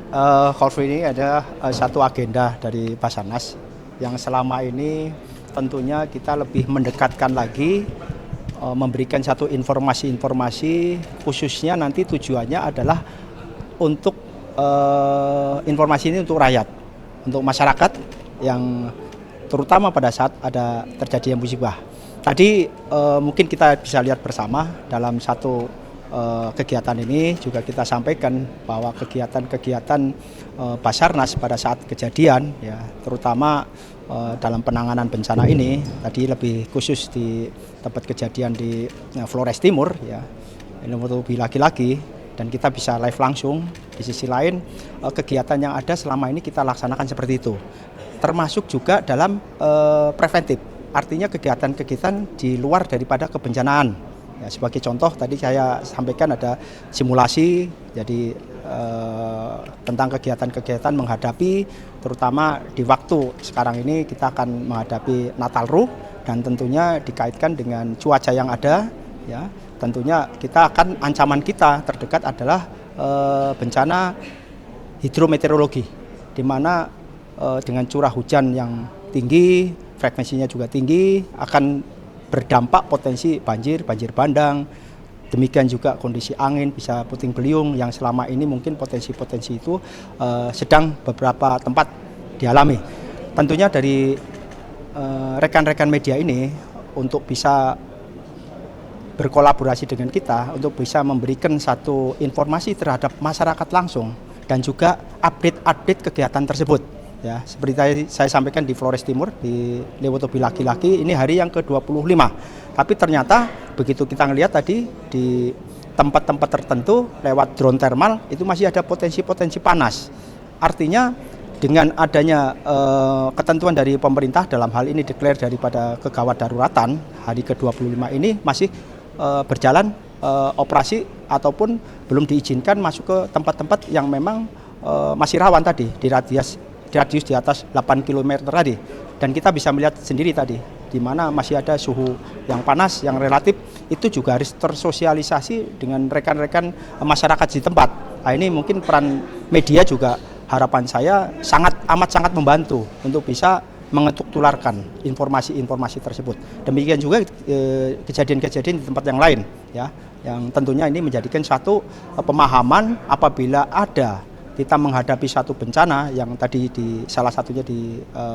Car Free ini ada satu agenda dari Basarnas yang selama ini tentunya kita lebih mendekatkan lagi, memberikan satu informasi-informasi, khususnya nanti tujuannya adalah untuk informasi ini untuk rakyat, untuk masyarakat yang terutama pada saat ada terjadi musibah. Tadi mungkin kita bisa lihat bersama dalam satu kegiatan ini juga kita sampaikan bahwa kegiatan-kegiatan Basarnas pada saat kejadian, ya, terutama dalam penanganan bencana ini tadi lebih khusus di tempat kejadian di Flores Timur, ya, ini lebih lagi-lagi dan kita bisa live langsung. Di sisi lain kegiatan yang ada selama ini kita laksanakan seperti itu, termasuk juga dalam preventif, artinya kegiatan-kegiatan di luar daripada kebencanaan. Ya, sebagai contoh tadi saya sampaikan ada simulasi, jadi tentang kegiatan-kegiatan menghadapi terutama di waktu sekarang ini kita akan menghadapi Nataru dan tentunya dikaitkan dengan cuaca yang ada, ya. Tentunya kita akan ancaman kita terdekat adalah bencana hidrometeorologi, di mana dengan curah hujan yang tinggi, frekuensinya juga tinggi, akan berdampak potensi banjir, banjir bandang, demikian juga kondisi angin bisa puting beliung yang selama ini mungkin potensi-potensi itu sedang beberapa tempat dialami. Tentunya dari rekan-rekan media ini untuk bisa berkolaborasi dengan kita untuk bisa memberikan satu informasi terhadap masyarakat langsung dan juga update-update kegiatan tersebut. Ya, seperti tadi saya sampaikan di Flores Timur, di Lewotobi laki-laki, ini hari yang ke-25. Tapi ternyata begitu kita ngelihat tadi di tempat-tempat tertentu lewat drone thermal itu masih ada potensi-potensi panas. Artinya dengan adanya ketentuan dari pemerintah dalam hal ini declare daripada kegawat daruratan hari ke-25 ini masih berjalan operasi ataupun belum diizinkan masuk ke tempat-tempat yang memang masih rawan tadi di radius di atas 8 km tadi, dan kita bisa melihat sendiri tadi di mana masih ada suhu yang panas yang relatif, itu juga harus tersosialisasi dengan rekan-rekan masyarakat di tempat. Nah, ini mungkin peran media juga harapan saya sangat membantu untuk bisa mengetuk tularkan informasi-informasi tersebut. Demikian juga kejadian-kejadian di tempat yang lain, ya, yang tentunya ini menjadikan satu pemahaman apabila ada kita menghadapi satu bencana yang tadi salah satunya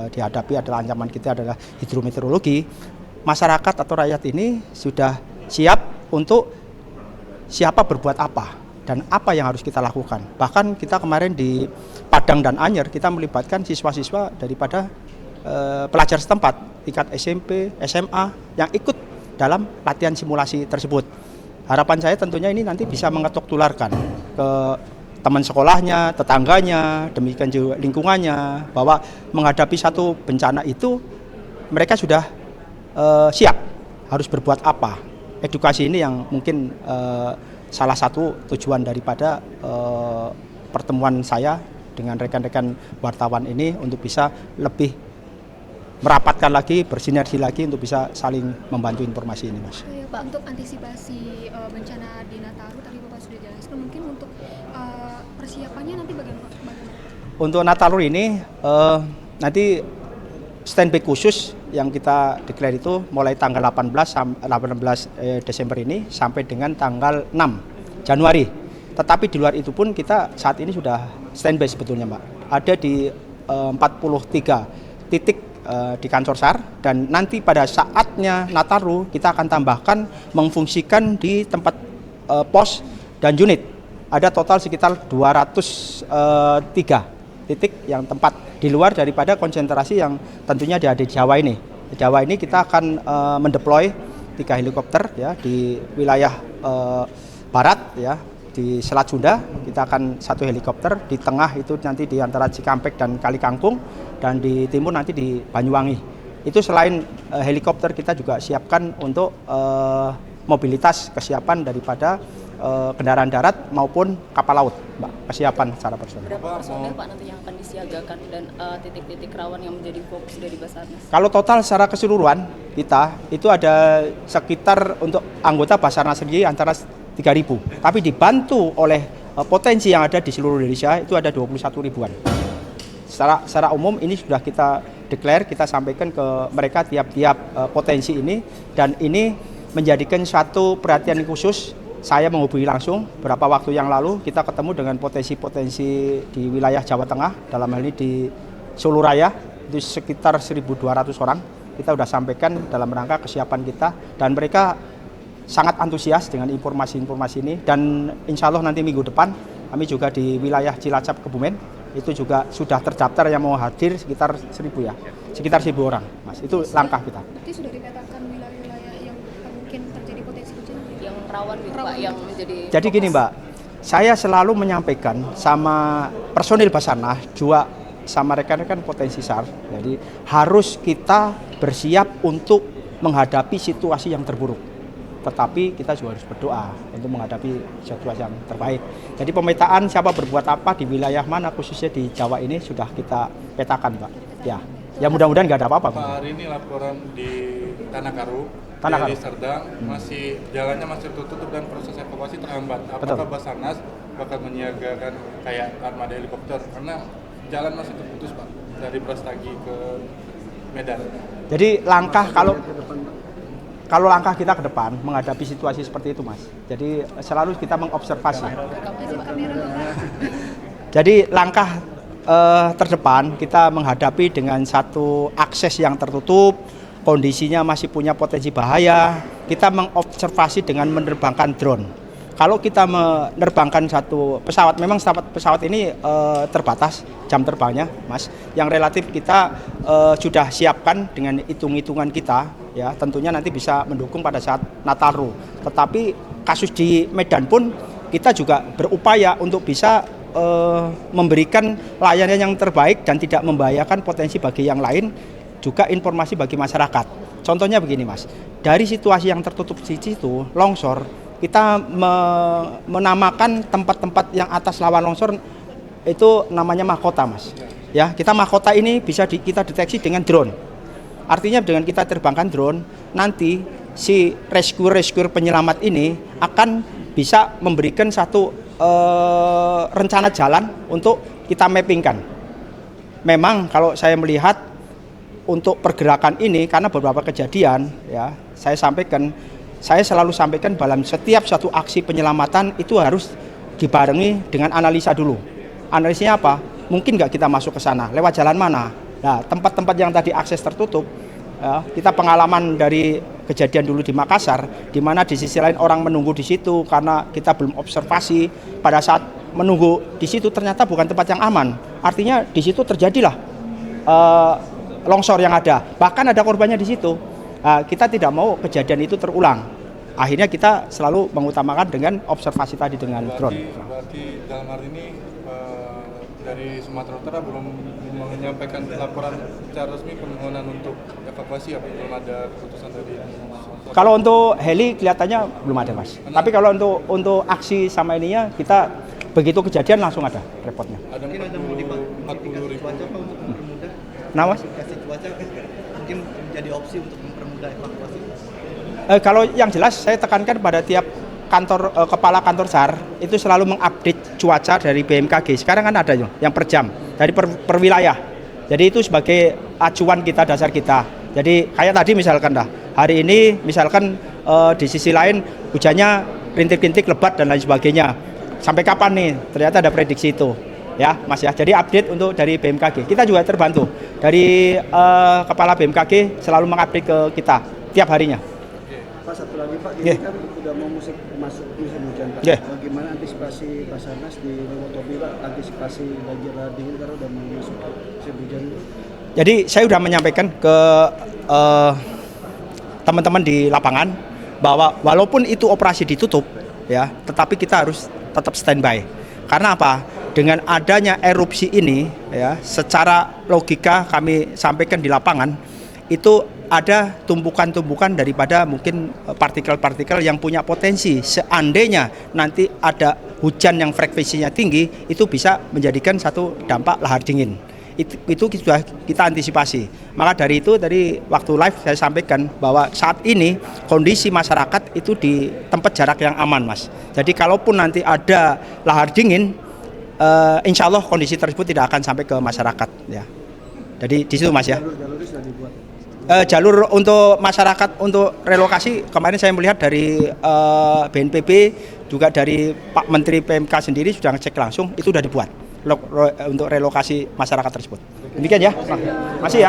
dihadapi adalah ancaman kita adalah hidrometeorologi. Masyarakat atau rakyat ini sudah siap untuk siapa berbuat apa dan apa yang harus kita lakukan. Bahkan kita kemarin di Padang dan Anyer kita melibatkan siswa-siswa daripada pelajar setempat tingkat SMP, SMA yang ikut dalam latihan simulasi tersebut. Harapan saya tentunya ini nanti bisa mengetuk tularkan ke teman sekolahnya, tetangganya, demikian juga lingkungannya, bahwa menghadapi satu bencana itu mereka sudah siap harus berbuat apa. Edukasi ini yang mungkin salah satu tujuan daripada pertemuan saya dengan rekan-rekan wartawan ini untuk bisa lebih merapatkan lagi, bersinergi lagi untuk bisa saling membantu informasi ini, Mas. Ya, Pak, untuk antisipasi bencana di Nataru tadi Bapak sudah jelaskan, mungkin untuk persiapannya nanti bagaimana? Untuk Nataru ini nanti standby khusus yang kita declare itu mulai tanggal 18 Desember ini sampai dengan tanggal 6 Januari. Tetapi di luar itu pun kita saat ini sudah standby sebetulnya, Mbak. Ada di 43 titik di Kantor SAR, dan nanti pada saatnya Nataru kita akan tambahkan memfungsikan di tempat pos dan unit. Ada total sekitar 203 titik yang tempat di luar daripada konsentrasi yang tentunya ada di Jawa ini. Di Jawa ini kita akan mendeploy 3 helikopter, ya, di wilayah barat, ya, di Selat Sunda kita akan 1 helikopter, di tengah itu nanti di antara Cikampek dan Kali Kangkung, dan di timur nanti di Banyuwangi. Itu selain helikopter kita juga siapkan untuk mobilitas kesiapan daripada kendaraan darat maupun kapal laut, Mbak, kesiapan secara personil. Berapa personil Pak nanti yang akan disiagakan dan titik-titik rawan yang menjadi fokus dari Basarnas? Kalau total secara keseluruhan kita itu ada sekitar untuk anggota Basarnas sendiri antara 3.000, tapi dibantu oleh potensi yang ada di seluruh Indonesia itu ada 21 ribuan. Secara umum ini sudah kita declare, kita sampaikan ke mereka tiap-tiap potensi ini, dan ini menjadikan suatu perhatian khusus. Saya menghubungi langsung beberapa waktu yang lalu, kita ketemu dengan potensi-potensi di wilayah Jawa Tengah, dalam hal ini di Solo Raya, itu sekitar 1.200 orang. Kita sudah sampaikan dalam rangka kesiapan kita, dan mereka sangat antusias dengan informasi-informasi ini, dan insya Allah nanti minggu depan kami juga di wilayah Cilacap, Kebumen, itu juga sudah terdaftar yang mau hadir sekitar 1.000 ya, sekitar 1.000 orang, Mas. Itu langkah kita. Berarti sudah dipetakan wilayah-wilayah yang mungkin terjadi potensi bencana? Yang rawan gitu Pak, yang menjadi Jadi gini Mbak, saya selalu menyampaikan sama personil Basarnas, juga sama rekan-rekan potensi SAR, jadi harus kita bersiap untuk menghadapi situasi yang terburuk. Tetapi kita juga harus berdoa untuk menghadapi situasi yang terbaik. Jadi pemetaan siapa berbuat apa di wilayah mana, khususnya di Jawa ini sudah kita petakan, Pak. Ya mudah-mudahan nggak ada apa-apa. Pak, hari ini laporan di Tanah Karu, Tanah di Serdang, masih jalannya masih tertutup dan proses evakuasi terhambat. Apakah Betul. Basarnas bakal menyiagakan kayak armada helikopter karena jalan masih terputus, Pak, dari Brastagi ke Medan? Jadi langkah kalau langkah kita ke depan menghadapi situasi seperti itu, Mas. Jadi selalu kita mengobservasi. Jadi langkah terdepan kita menghadapi dengan satu akses yang tertutup, kondisinya masih punya potensi bahaya. Kita mengobservasi dengan menerbangkan drone. Kalau kita menerbangkan satu pesawat, memang pesawat ini terbatas jam terbangnya, Mas. Yang relatif kita sudah siapkan dengan hitung-hitungan kita, ya tentunya nanti bisa mendukung pada saat Nataru. Tetapi kasus di Medan pun kita juga berupaya untuk bisa memberikan layanan yang terbaik dan tidak membahayakan potensi bagi yang lain, juga informasi bagi masyarakat. Contohnya begini, Mas, dari situasi yang tertutup di situ, longsor, kita menamakan tempat-tempat yang atas lawan longsor itu namanya mahkota, Mas. Ya, kita mahkota ini bisa kita deteksi dengan drone. Artinya dengan kita terbangkan drone, nanti si rescue penyelamat ini akan bisa memberikan satu rencana jalan untuk kita mappingkan. Memang kalau saya melihat untuk pergerakan ini, karena beberapa kejadian, ya saya selalu sampaikan dalam setiap satu aksi penyelamatan itu harus dibarengi dengan analisa dulu. Analisanya apa? Mungkin nggak kita masuk ke sana, lewat jalan mana? Nah, tempat-tempat yang tadi akses tertutup, ya, kita pengalaman dari kejadian dulu di Makassar, di mana di sisi lain orang menunggu di situ karena kita belum observasi. Pada saat menunggu di situ ternyata bukan tempat yang aman. Artinya di situ terjadilah longsor yang ada. Bahkan ada korbannya di situ. Kita tidak mau kejadian itu terulang. Akhirnya kita selalu mengutamakan dengan observasi tadi dengan drone. Berarti dalam hari ini dari Sumatera Utara belum menyampaikan laporan secara resmi permohonan untuk evakuasi, apa belum ada keputusan dari. Kalau untuk heli kelihatannya belum ada, Mas. Tapi kalau untuk aksi sama ininya kita begitu kejadian langsung ada reportnya. Ada 40 ribu. Nah, Mas? Kasih cuaca mungkin menjadi opsi untuk mempermudah evakuasi. Kalau yang jelas saya tekankan pada tiap kepala kantor SAR itu selalu mengupdate cuaca dari BMKG. Sekarang kan ada yang per jam dari per wilayah. Jadi itu sebagai acuan kita, dasar kita. Jadi kayak tadi misalkan hari ini misalkan di sisi lain hujannya rintik-rintik, lebat dan lain sebagainya. Sampai kapan nih? Ternyata ada prediksi itu. Ya, Mas ya. Jadi update untuk dari BMKG. Kita juga terbantu dari kepala BMKG selalu mengupdate ke kita tiap harinya. Pak, satu lagi Pak, ini kan sudah mau masuk musim hujan Pak. Bagaimana antisipasi Basarnas di Lewotobi Pak, antisipasi banjir lahar dingin karena sudah mau masuk musim hujan? Jadi saya sudah menyampaikan ke teman-teman di lapangan bahwa walaupun itu operasi ditutup, ya, tetapi kita harus tetap standby. Karena apa? Dengan adanya erupsi ini, ya, secara logika kami sampaikan di lapangan itu ada tumpukan-tumpukan daripada mungkin partikel-partikel yang punya potensi. Seandainya nanti ada hujan yang frekuensinya tinggi, itu bisa menjadikan satu dampak lahar dingin. itu sudah kita antisipasi. Maka dari itu tadi waktu live saya sampaikan bahwa saat ini kondisi masyarakat itu di tempat jarak yang aman, Mas. Jadi kalaupun nanti ada lahar dingin, insya Allah kondisi tersebut tidak akan sampai ke masyarakat ya. Jadi di situ, Mas ya. Jalur-jalurnya sudah dibuat. Jalur untuk masyarakat untuk relokasi kemarin saya melihat dari BNPB juga dari Pak Menteri PMK sendiri sudah ngecek langsung, itu sudah dibuat untuk relokasi masyarakat tersebut. Demikian ya, masih ya.